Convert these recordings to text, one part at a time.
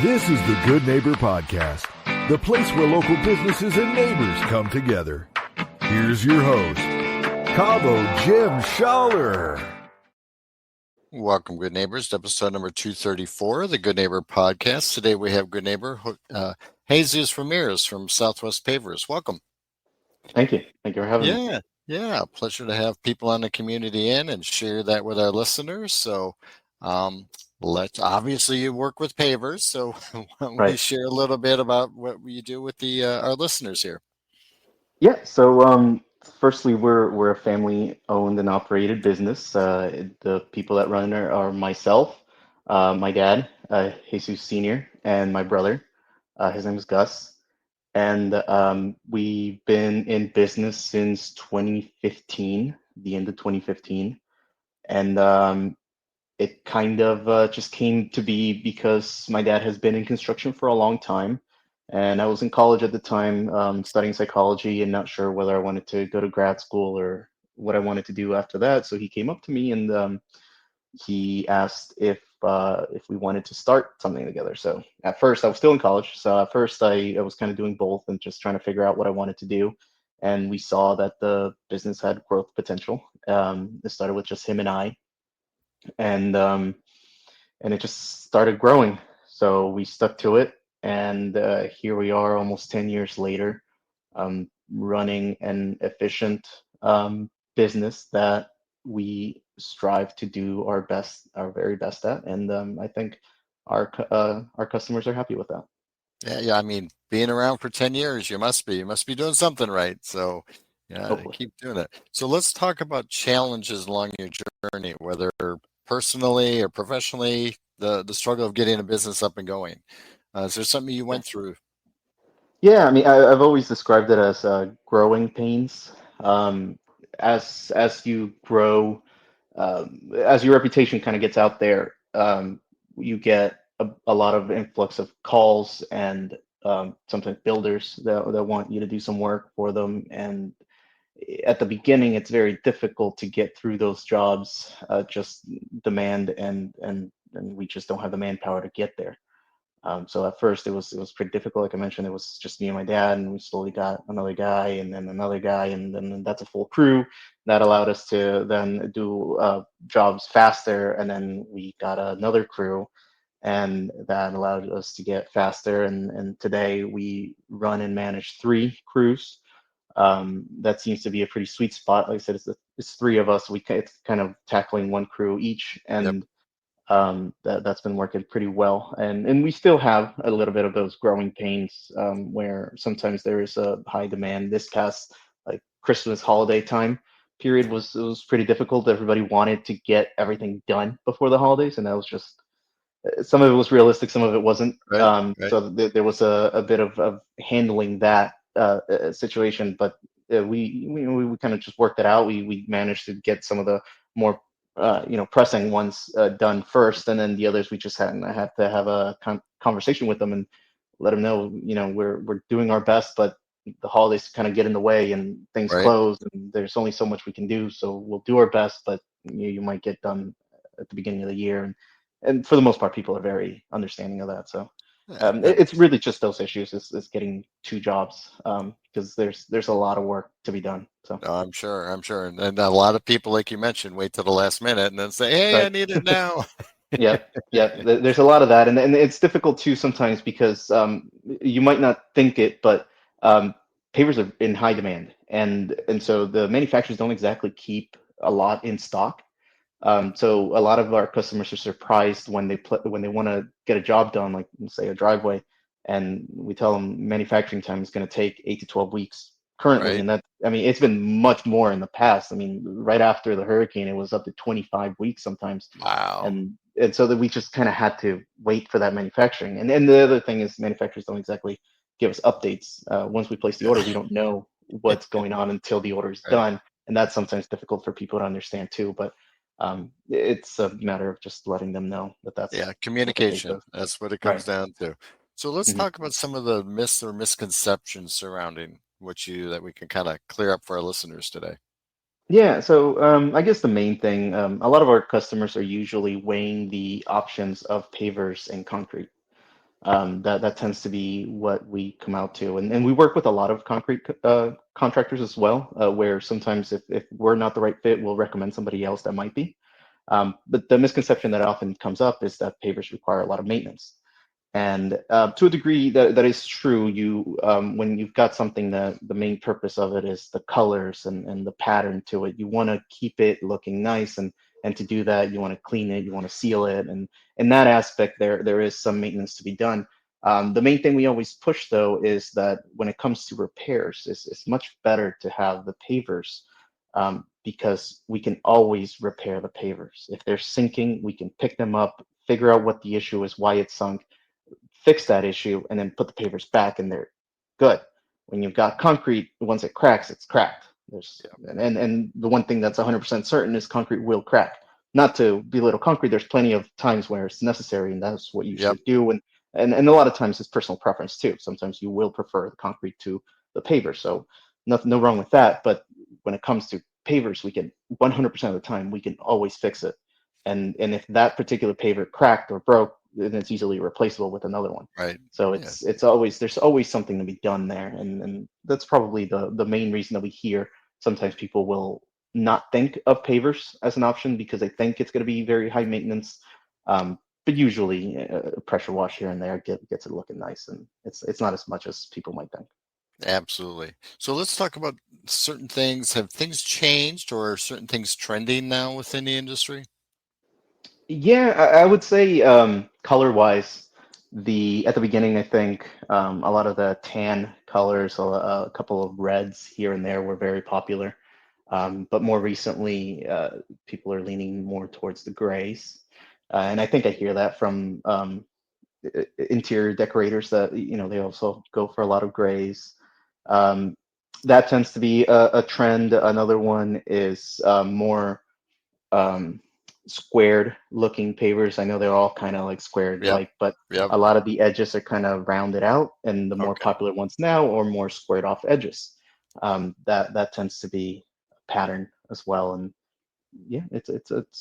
This is the Good Neighbor Podcast, the place where local businesses and neighbors come together. Here's your host, Cabo Jim Schaller. Welcome, good neighbors, to episode number 234 of the Good Neighbor Podcast. Today we have good neighbor Jesus Ramirez from South West Pavers. Welcome. Thank you. Thank you for having me. Yeah. Pleasure to have people on the community in and share that with our listeners. So obviously you work with pavers, so why don't you share a little bit about what you do with the our listeners here? Yeah. So firstly, we're a family-owned and operated business. The people that run it are myself, my dad, Jesus Senior, and my brother. His name is Gus. And we've been in business since 2015, the end of 2015. And it kind of just came to be because my dad has been in construction for a long time. And I was in college at the time, studying psychology and not sure whether I wanted to go to grad school or what I wanted to do after that. So he came up to me and he asked if we wanted to start something together. So at first I was still in college. So at first I was kind of doing both and just trying to figure out what I wanted to do. And we saw that the business had growth potential. It started with just him and I, and it just started growing. So we stuck to it, and here we are, almost 10 years later, running an efficient business that we strive to do our best, our very best at, and I think our customers are happy with that. Yeah. I mean, being around for 10 years, you must be doing something right. So yeah, Hopefully. keep doing it. So let's talk about challenges along your journey, whether personally or professionally, the struggle of getting a business up and going. Is there something you went through? Yeah, I mean, I've always described it as growing pains. As you grow, as your reputation kind of gets out there, you get a lot of influx of calls and sometimes builders that want you to do some work for them. And at the beginning, it's very difficult to get through those jobs, just demand and we just don't have the manpower to get there. So at first it was pretty difficult. Like I mentioned, it was just me and my dad, and we slowly got another guy, and then another guy, and then that's a full crew. That allowed us to then do jobs faster, and then we got another crew, and that allowed us to get faster. And today we run and manage 3 crews. That seems to be a pretty sweet spot. Like I said, it's 3 of us. It's kind of tackling 1 crew each, and that's been working pretty well. And we still have a little bit of those growing pains where sometimes there is a high demand. This past like Christmas holiday time period was pretty difficult. Everybody wanted to get everything done before the holidays, and that was just some of it was realistic, some of it wasn't. Right. So there was a bit of handling that situation, but we kind of just worked it out. We managed to get some of the more pressing ones done first, and then the others we just had to have a conversation with them and let them know, we're doing our best, but the holidays kind of get in the way and things close, and there's only so much we can do. So we'll do our best, but you might get done at the beginning of the year, and for the most part, people are very understanding of that. So it's really just those issues is getting 2 jobs because there's a lot of work to be done. So I'm sure, and a lot of people, like you mentioned, wait till the last minute and then say, "Hey, I need it now." Yeah. There's a lot of that, and it's difficult too sometimes because you might not think it, but pavers are in high demand, and so the manufacturers don't exactly keep a lot in stock. So a lot of our customers are surprised when they want to get a job done, like say a driveway, and we tell them manufacturing time is going to take 8 to 12 weeks currently, Right. and that, I mean, it's been much more in the past. I mean, right after the hurricane, it was up to 25 weeks sometimes. Wow. And so that we just kind of had to wait for that manufacturing. And then the other thing is manufacturers don't exactly give us updates. Once we place the order, we don't know what's going on until the order is Right. done, and that's sometimes difficult for people to understand too. But it's a matter of just letting them know that's communication. That's what it comes down to. So let's Mm-hmm. talk about some of the myths or misconceptions surrounding that we can kind of clear up for our listeners today. Yeah, so I guess the main thing, a lot of our customers are usually weighing the options of pavers and concrete. That tends to be what we come out to, and we work with a lot of concrete contractors as well, where sometimes if we're not the right fit, we'll recommend somebody else that might be. But the misconception that often comes up is that pavers require a lot of maintenance. And to a degree, that is true. When you've got something that the main purpose of it is the colors and the pattern to it, you want to keep it looking nice, and to do that, you want to clean it, you want to seal it, and in that aspect, there is some maintenance to be done. The main thing we always push though is that when it comes to repairs, it's much better to have the pavers, because we can always repair the pavers. If they're sinking, we can pick them up, figure out what the issue is, why it's sunk, fix that issue, and then put the pavers back, and they're good. When you've got concrete, once it cracks, it's cracked. And the one thing that's 100% certain is concrete will crack. Not to belittle concrete, there's plenty of times where it's necessary, and that's what you Yep. should do. And a lot of times it's personal preference too. Sometimes you will prefer the concrete to the paver, so nothing, no wrong with that. But when it comes to pavers, we can 100% of the time we can always fix it. And if that particular paver cracked or broke, then it's easily replaceable with another one. Right. So Yeah. it's always, there's always something to be done there, and that's probably the main reason that we hear sometimes people will not think of pavers as an option because they think it's going to be very high maintenance. But usually, a pressure wash here and there gets it looking nice, and it's not as much as people might think. Absolutely. So let's talk about certain things. Have things changed, or are certain things trending now within the industry? Yeah, I would say color wise, the at the beginning, I think a lot of the tan colors, a couple of reds here and there were very popular. But more recently, people are leaning more towards the grays. And I think I hear that from interior decorators that, they also go for a lot of grays. Um, that tends to be a trend. Another one is more um, squared looking pavers. I know they're all kind of like squared Yep. like, but Yep. a lot of the edges are kind of rounded out, and the more Okay. popular ones now are more squared off edges. That tends to be a pattern as well. And yeah, it's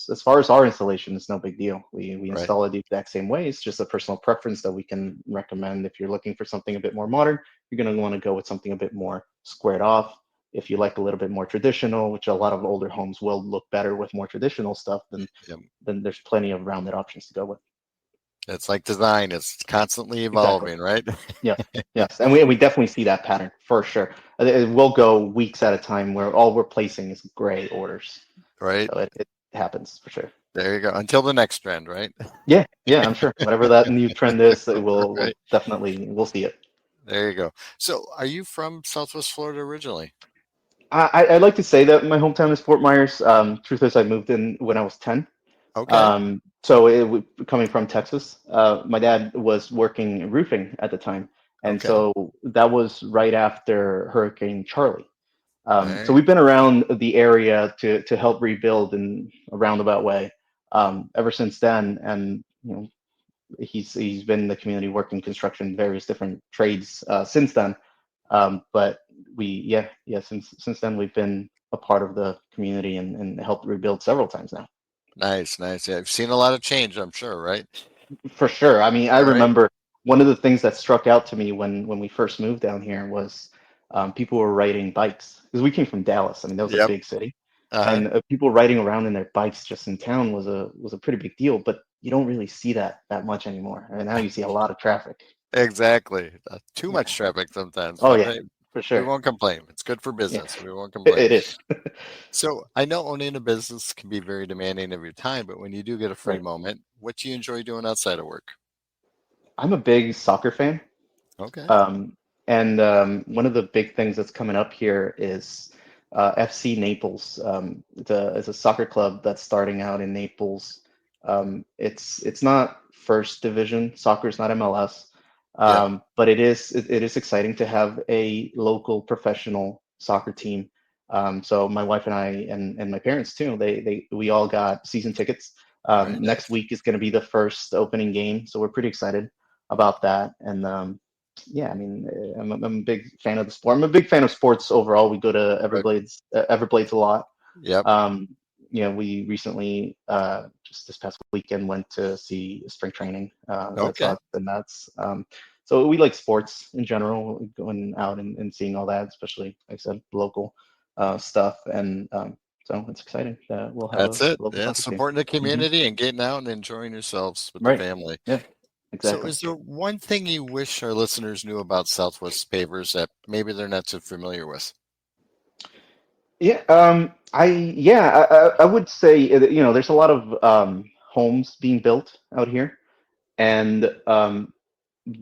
as far as our installation, it's no big deal. We Right. install it the exact same way. It's just a personal preference that we can recommend. If you're looking for something a bit more modern, you're going to want to go with something a bit more squared off. If you like a little bit more traditional, which a lot of older homes will look better with more traditional stuff, Yep. then there's plenty of rounded options to go with. It's like design. It's constantly Exactly. evolving, right? Yes. Yes. And we definitely see that pattern for sure. It will go weeks at a time where all we're placing is gray orders. Right. So it happens for sure. There you go. Until the next trend, right? Yeah, yeah, I'm sure. Whatever that new trend is, we'll Right. definitely we'll see it. There you go. So, are you from Southwest Florida originally? I like to say that my hometown is Fort Myers. Truth is, I moved in when I was 10. Okay. Coming from Texas, my dad was working roofing at the time, and Okay. so that was right after Hurricane Charlie. All So right. we've been around the area to help rebuild in a roundabout way ever since then, and he's been in the community working construction, various different trades since then. But since then we've been a part of the community and helped rebuild several times now. Nice, nice. Yeah, I've seen a lot of change, I'm sure, right? For sure. I mean, I All right. remember one of the things that struck out to me when we first moved down here was people were riding bikes because we came from Dallas. I mean, that was a Yep. big city, Uh-huh. and people riding around in their bikes just in town was a pretty big deal. But you don't really see that much anymore. I mean, now you see a lot of traffic. Exactly. Too Yeah. much traffic sometimes, Oh but yeah, hey, for we sure. won't complain. It's good for Yeah, business. We won't complain. it is. So, I know owning a business can be very demanding of your time, but when you do get a free Right. moment, what do you enjoy doing outside of work? I'm a big soccer fan. Okay. And one of the big things that's coming up here is FC Naples. It's a soccer club that's starting out in Naples. It's not first division. Soccer is not MLS, Yep. but it is exciting to have a local professional soccer team. So my wife and I and my parents too. We all got season tickets. Very Next nice. week is going to be the first opening game, so we're pretty excited about that. And yeah, I mean, I'm a big fan of the sport. I'm a big fan of sports overall. We go to Right. Everblades a lot. Yep. Um, we recently, just this past weekend, went to see spring training, Red Okay. Sox and Mets. So we like sports in general, going out and seeing all that, especially, like I said, local stuff. And so it's exciting that we'll have That's a it. local Yeah, soccer team. supporting the Hmm. community and getting out and enjoying yourselves with the Right. family. Yeah, So exactly. is there one thing you wish our listeners knew about Southwest Pavers that maybe they're not too familiar with? Yeah, I would say there's a lot of homes being built out here, and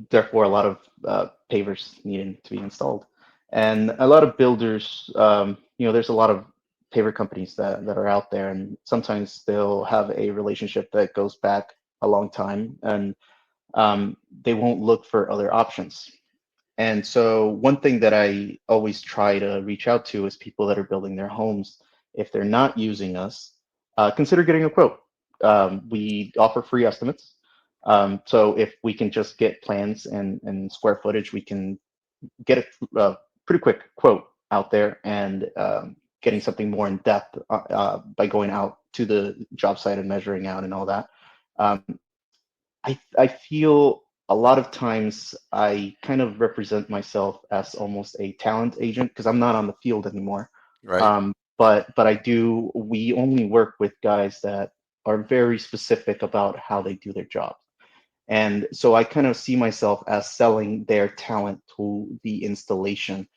therefore a lot of pavers needing to be installed, and a lot of builders. There's a lot of paver companies that are out there, and sometimes they'll have a relationship that goes back a long time, and they won't look for other options. And so, one thing that I always try to reach out to is people that are building their homes. If they're not using us, consider getting a quote. We offer free estimates. So, if we can just get plans and square footage, we can get a pretty quick quote out there, and getting something more in depth by going out to the job site and measuring out and all that. Um, I feel a lot of times I kind of represent myself as almost a talent agent because I'm not on the field anymore. Right. But I do. We only work with guys that are very specific about how they do their job. And so I kind of see myself as selling their talent to the installation,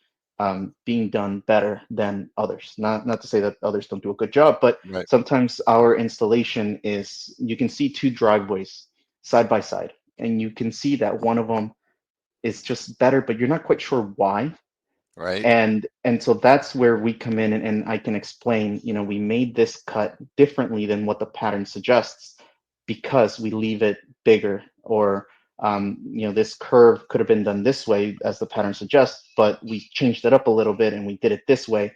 being done better than others. Not to say that others don't do a good job, but Right. sometimes our installation is, you can see two driveways side by side, and you can see that one of them is just better, but you're not quite sure why. Right. And so that's where we come in, and I can explain, we made this cut differently than what the pattern suggests because we leave it bigger, or this curve could have been done this way as the pattern suggests, but we changed it up a little bit and we did it this way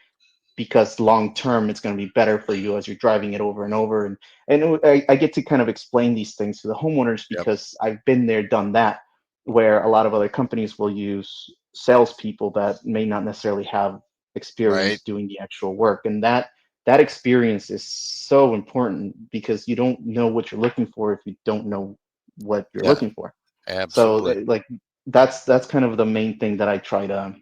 because long term it's going to be better for you as you're driving it over and over. And I get to kind of explain these things to the homeowners Yep. because I've been there, done that, where a lot of other companies will use salespeople that may not necessarily have Right. experience doing the actual work. And that experience is so important because you don't know what you're looking for if you don't know what you're Yeah. looking for. So Absolutely. like that's kind of the main thing that I try to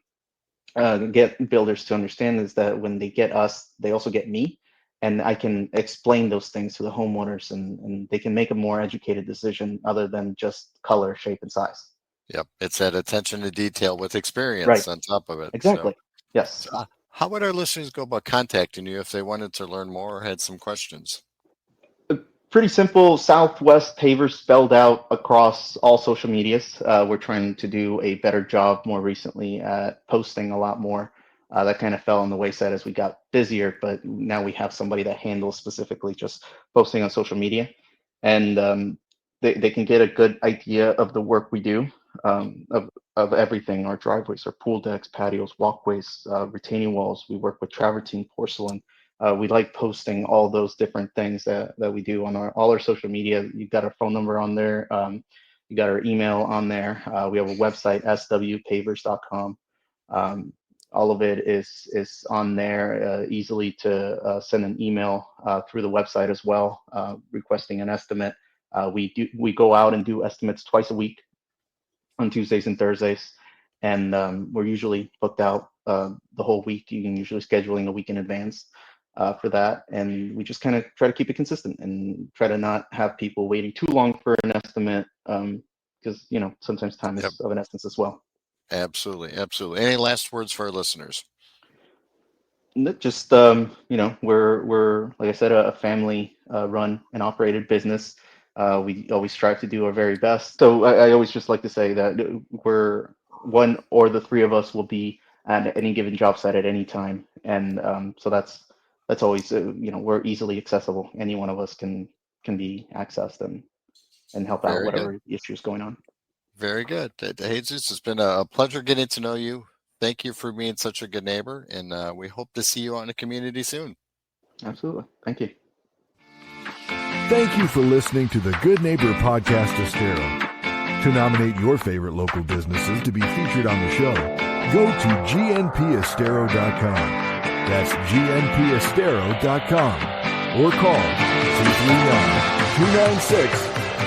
get builders to understand, is that when they get us, they also get me, and I can explain those things to the homeowners, and they can make a more educated decision other than just color, shape, and size. Yep. It's that attention to detail with Right. experience on top of it. So, Exactly. Yes. how would our listeners go about contacting you if they wanted to learn more or had some questions? Pretty simple. Southwest Pavers spelled out across all social medias. We're trying to do a better job more recently at posting a lot more. That kind of fell on the wayside as we got busier, but now we have somebody that handles specifically just posting on social media, and they can get a good idea of the work we do, of everything: our driveways, our pool decks, patios, walkways, retaining walls. We work with travertine, porcelain. We like posting all those different things that we do on all our social media. You've got our phone number on there. You got our email on there. We have a website, swpavers.com. All of it is on there, easily to send an email through the website as well, requesting an estimate. We go out and do estimates twice a week on Tuesdays and Thursdays, and we're usually booked out the whole week. You can usually scheduling a week in advance for that, and we just kind of try to keep it consistent and try to not have people waiting too long for an estimate, because sometimes time Yep. is of an essence as well. Absolutely. Absolutely. Any last words for our listeners? Just we're like I said, a family run and operated business. We always strive to do our very best. So I always just like to say that we're one or the three of us will be at any given job site at any time, and so that's always, we're easily accessible. Any one of us can be accessed and help out Very good. whatever issue is going on. Very good. Jesus, it's been a pleasure getting to know you. Thank you for being such a good neighbor, and we hope to see you out in the community soon. Absolutely. Thank you. Thank you for listening to the Good Neighbor Podcast Estero. To nominate your favorite local businesses to be featured on the show, go to gnpestero.com. That's gnpestero.com. or call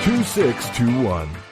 239-296-2621.